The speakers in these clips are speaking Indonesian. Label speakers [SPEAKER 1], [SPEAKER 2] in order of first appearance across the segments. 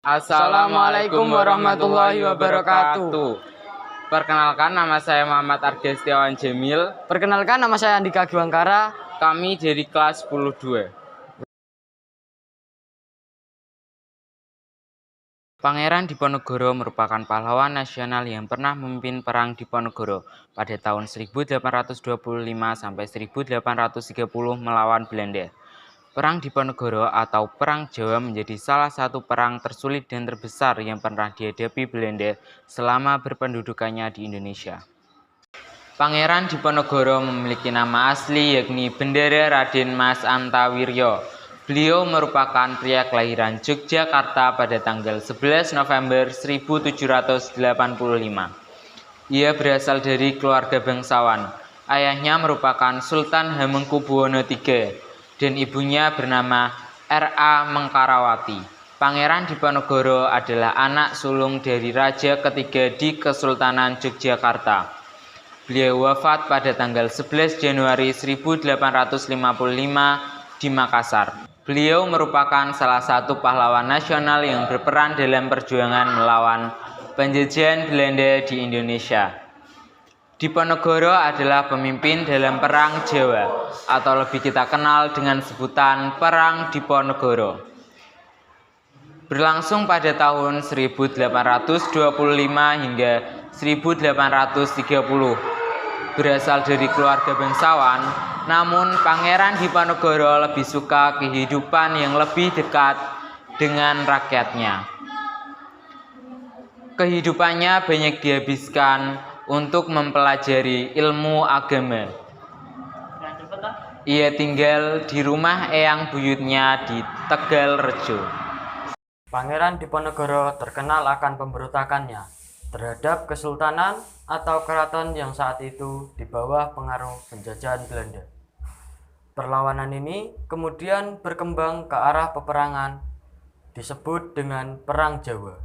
[SPEAKER 1] Assalamualaikum warahmatullahi wabarakatuh. Perkenalkan, nama saya Muhammad Ardi Setiawan Jamil.
[SPEAKER 2] Perkenalkan, nama saya Andika Giwangkara.
[SPEAKER 1] Kami dari kelas 10-2. Pangeran Diponegoro merupakan pahlawan nasional yang pernah memimpin Perang Diponegoro pada tahun 1825 sampai 1830 melawan Belanda. Perang Diponegoro atau Perang Jawa menjadi salah satu perang tersulit dan terbesar yang pernah dihadapi Belanda selama berpendudukannya di Indonesia. Pangeran Diponegoro memiliki nama asli yakni Bendara Raden Mas Antawiryo. Beliau merupakan pria kelahiran Yogyakarta pada tanggal 11 November 1785. Ia berasal dari keluarga bangsawan. Ayahnya merupakan Sultan Hamengkubuwono III. Dan ibunya bernama R.A. Mengkarawati. Pangeran Diponegoro adalah anak sulung dari Raja ketiga di Kesultanan Yogyakarta. Beliau wafat pada tanggal 11 Januari 1855 di Makassar. Beliau merupakan salah satu pahlawan nasional yang berperan dalam perjuangan melawan penjajahan Belanda di Indonesia. Diponegoro adalah pemimpin dalam Perang Jawa, atau lebih kita kenal dengan sebutan Perang Diponegoro. Berlangsung pada tahun 1825 hingga 1830. Berasal dari keluarga bangsawan, namun Pangeran Diponegoro lebih suka kehidupan yang lebih dekat dengan rakyatnya. Kehidupannya banyak dihabiskan untuk mempelajari ilmu agama. Ia tinggal di rumah eyang buyutnya di Tegalrejo.
[SPEAKER 2] Pangeran Diponegoro terkenal akan pemberontakannya terhadap kesultanan atau keraton yang saat itu di bawah pengaruh penjajahan Belanda. Perlawanan ini kemudian berkembang ke arah peperangan disebut dengan Perang Jawa.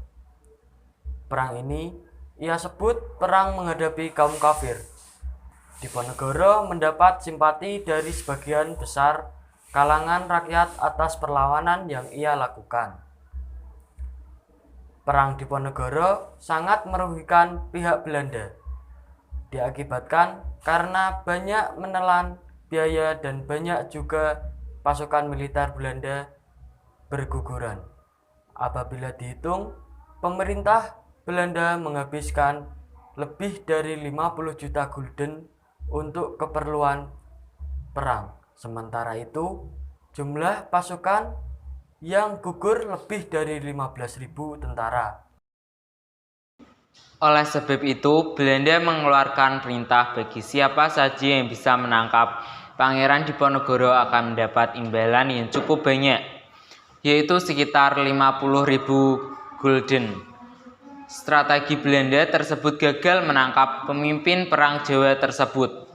[SPEAKER 2] Perang ini ia sebut perang menghadapi kaum kafir. Diponegoro mendapat simpati dari sebagian besar kalangan rakyat atas perlawanan yang ia lakukan. Perang Diponegoro sangat merugikan pihak Belanda. Diakibatkan karena banyak menelan biaya dan banyak juga pasukan militer Belanda berguguran. Apabila dihitung, pemerintah Belanda menghabiskan lebih dari 50 juta gulden untuk keperluan perang. Sementara itu, jumlah pasukan yang gugur lebih dari 15.000 tentara.
[SPEAKER 1] Oleh sebab itu, Belanda mengeluarkan perintah bagi siapa saja yang bisa menangkap Pangeran Diponegoro akan mendapat imbalan yang cukup banyak, yaitu sekitar 50.000 gulden. Strategi Belanda tersebut gagal menangkap pemimpin Perang Jawa tersebut.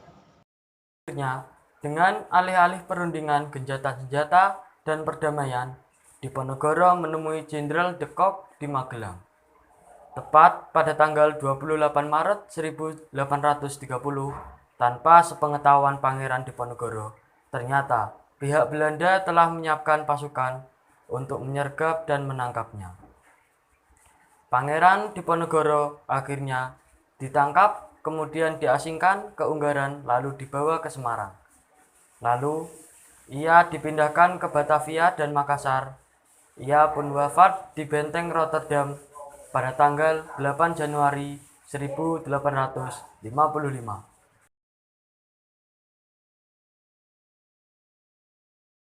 [SPEAKER 2] Dengan alih-alih perundingan gencatan senjata dan perdamaian, Diponegoro menemui Jenderal de Kock di Magelang. Tepat pada tanggal 28 Maret 1830, tanpa sepengetahuan Pangeran Diponegoro, ternyata pihak Belanda telah menyiapkan pasukan untuk menyergap dan menangkapnya. Pangeran Diponegoro akhirnya ditangkap, kemudian diasingkan ke Ungaran, lalu dibawa ke Semarang. Lalu ia dipindahkan ke Batavia dan Makassar. Ia pun wafat di Benteng Rotterdam pada tanggal 8 Januari 1855.